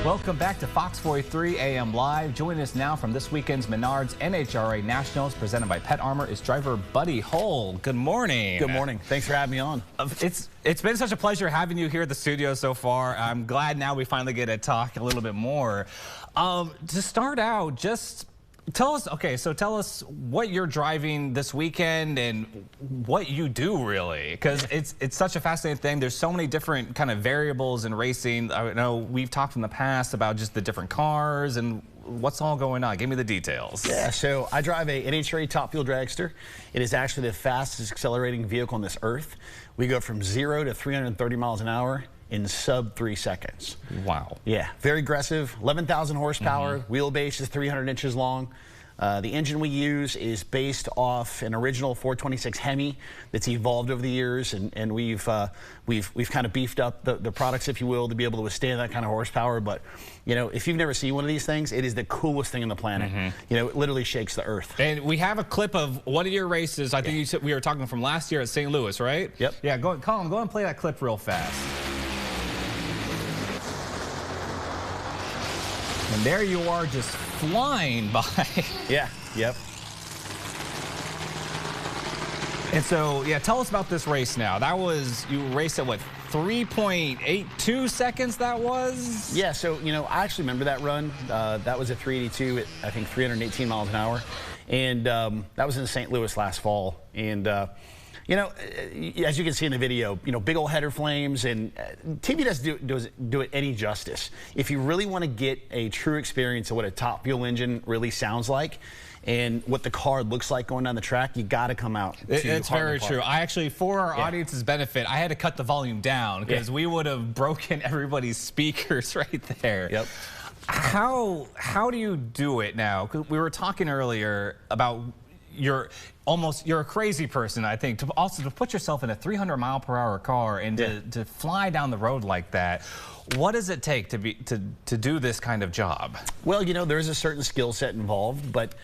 Welcome back to Fox 43 AM Live. Joining us now from this weekend's Menards NHRA Nationals presented by Pet Armor is driver Buddy Hull. Good morning. Good morning. Thanks for having me on. It's been such a pleasure having you here at the studio so far. I'm glad now we finally get to talk a little bit more. To start out, just tell us what you're driving this weekend and what you do really, because it's such a fascinating thing. There's so many different kind of variables in racing. I know we've talked in the past about just the different cars and what's all going on. Give me the details. Yeah, so I drive a NHRA Top Fuel dragster. It is actually the fastest accelerating vehicle on this earth. We go from 0 to 330 miles an hour in sub 3 seconds. Wow. Yeah, very aggressive, 11,000 horsepower, wheelbase is 300 inches long. The engine we use is based off an original 426 Hemi that's evolved over the years, and we've kind of beefed up the products, if you will, to be able to withstand that kind of horsepower. But you know, if you've never seen one of these things, it is the coolest thing on the planet. You know, it literally shakes the earth. And we have a clip of one of your races. I think you said we were talking from last year at St. Louis, right? Yep. Yeah, Colin, go and play that clip real fast. And there you are, just flying by. Yeah, yep. And so, yeah, tell us about this race now. That was, you raced at what, 3.82 seconds that was? Yeah, so, you know, I actually remember that run. That was a 382 at, I think, 318 miles an hour. And that was in St. Louis last fall. And, you know, as you can see in the video, you know, big old header flames, and TV doesn't do it any justice. If you really want to get a true experience of what a top fuel engine really sounds like and what the car looks like going down the track, you got to come out. It's very true. I actually, for our audience's benefit, I had to cut the volume down because we would have broken everybody's speakers right there. Yep. How do you do it now? 'Cause we were talking earlier about you're a crazy person, I think, to put yourself in a 300-mile-per-hour car and to fly down the road like that. What does it take to do this kind of job? Well, you know, there's a certain skill set involved, but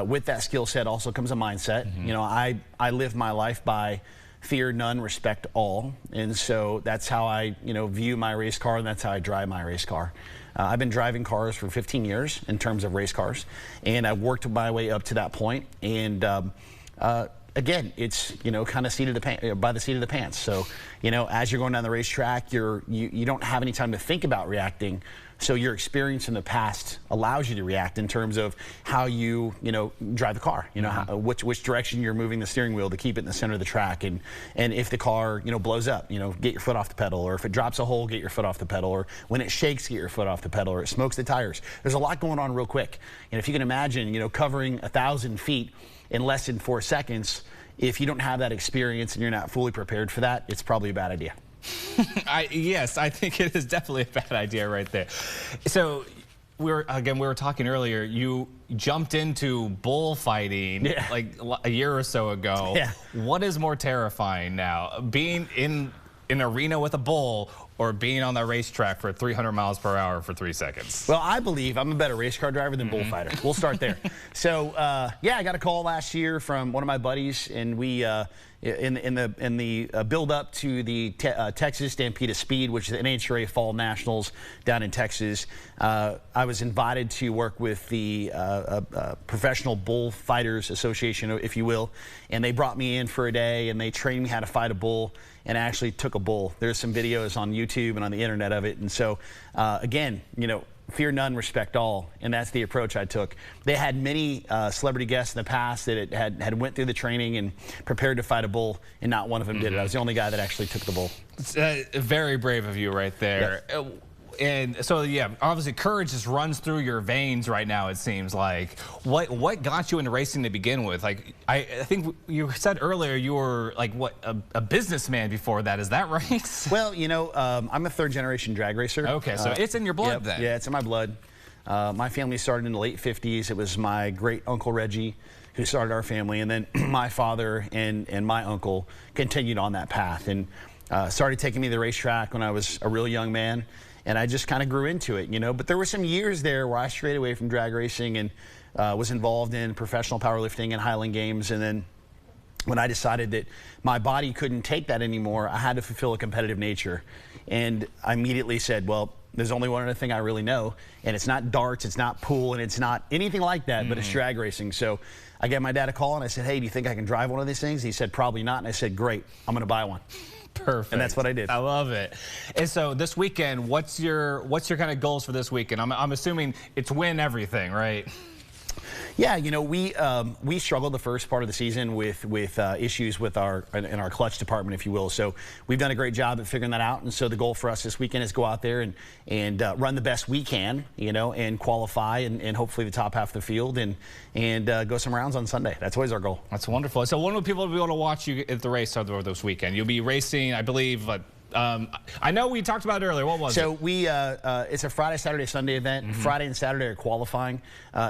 with that skill set also comes a mindset. You know, I live my life by fear none, respect all, and so that's how I, you know, view my race car, and that's how I drive my race car. I've been driving cars for 15 years in terms of race cars, and I've worked my way up to that point. And again, it's, you know, kind of by the seat of the pants. So, you know, as you're going down the racetrack, you don't have any time to think about reacting. So your experience in the past allows you to react in terms of how you drive the car. You know, which direction you're moving the steering wheel to keep it in the center of the track, and if the car, you know, blows up, you know, get your foot off the pedal, or if it drops a hole, get your foot off the pedal, or when it shakes, get your foot off the pedal, or it smokes the tires. There's a lot going on real quick. And if you can imagine, you know, covering 1,000 feet in less than 4 seconds, if you don't have that experience and you're not fully prepared for that, it's probably a bad idea. Yes, I think it is definitely a bad idea right there. So we were talking earlier, you jumped into bullfighting like a year or so ago. Yeah. What is more terrifying now, being in an arena with a bull or being on that racetrack for 300 miles per hour for 3 secons? Well, I believe I'm a better race car driver than bullfighter. We'll start there. So, yeah, I got a call last year from one of my buddies, and we, in the build up to the Texas Stampede of Speed, which is the NHRA Fall Nationals down in Texas, I was invited to work with the Professional Bullfighters Association, if you will, and they brought me in for a day, and they trained me how to fight a bull, and I actually took a bull. There's some videos on YouTube and on the internet of it. And so, again, you know, fear none, respect all, and that's the approach I took. They had many celebrity guests in the past that had went through the training and prepared to fight a bull, and not one of them did it. I was the only guy that actually took the bull. It's very brave of you right there. Yeah. And so, yeah, obviously courage just runs through your veins right now, it seems like. What got you into racing to begin with? Like, I think you said earlier you were, like, what, a businessman before that. Is that right? Well, you know, I'm a third-generation drag racer. Okay, so it's in your blood then. Yeah, it's in my blood. My family started in the late 50s. It was my great-uncle Reggie who started our family, and then my father and my uncle continued on that path and started taking me to the racetrack when I was a real young man. And I just kind of grew into it, you know. But there were some years there where I strayed away from drag racing and was involved in professional powerlifting and Highland Games. And then when I decided that my body couldn't take that anymore, I had to fulfill a competitive nature. And I immediately said, well, there's only one other thing I really know, and it's not darts, it's not pool, and it's not anything like that, but it's drag racing. So I gave my dad a call and I said, hey, do you think I can drive one of these things? He said, probably not. And I said, great, I'm going to buy one. Perfect. And that's what I did. I love it. And so this weekend, what's your kind of goals for this weekend? I'm assuming it's win everything, right? Yeah, you know, we struggled the first part of the season with issues with our clutch department, if you will. So we've done a great job at figuring that out. And so the goal for us this weekend is go out there and run the best we can, you know, and qualify and hopefully the top half of the field and go some rounds on Sunday. That's always our goal. That's wonderful. So when will people be able to watch you at the race over this weekend? You'll be racing, I believe, I know we talked about it earlier. What was it? So it's a Friday, Saturday, Sunday event. Friday and Saturday are qualifying.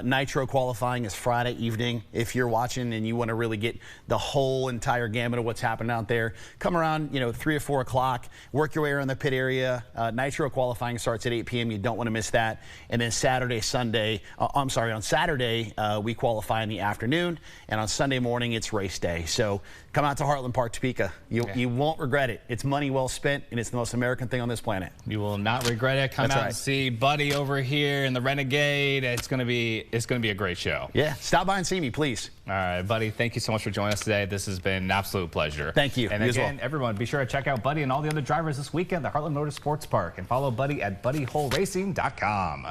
Nitro qualifying is Friday evening. If you're watching and you want to really get the whole entire gamut of what's happening out there, come around, 3 or 4 o'clock, work your way around the pit area. Nitro qualifying starts at 8 p.m. You don't want to miss that. And then on Saturday, we qualify in the afternoon, and on Sunday morning, it's race day. So come out to Heartland Park, Topeka. You won't regret it. It's money well spent, and it's the most American thing on this planet. You will not regret it. Come out and see Buddy over here in the Renegade. It's gonna be a great show. Yeah, stop by and see me, please. All right, Buddy, thank you so much for joining us today. This has been an absolute pleasure. Thank you. And again, everyone, be sure to check out Buddy and all the other drivers this weekend at the Heartland Motorsports Park, and follow Buddy at buddyholeracing.com.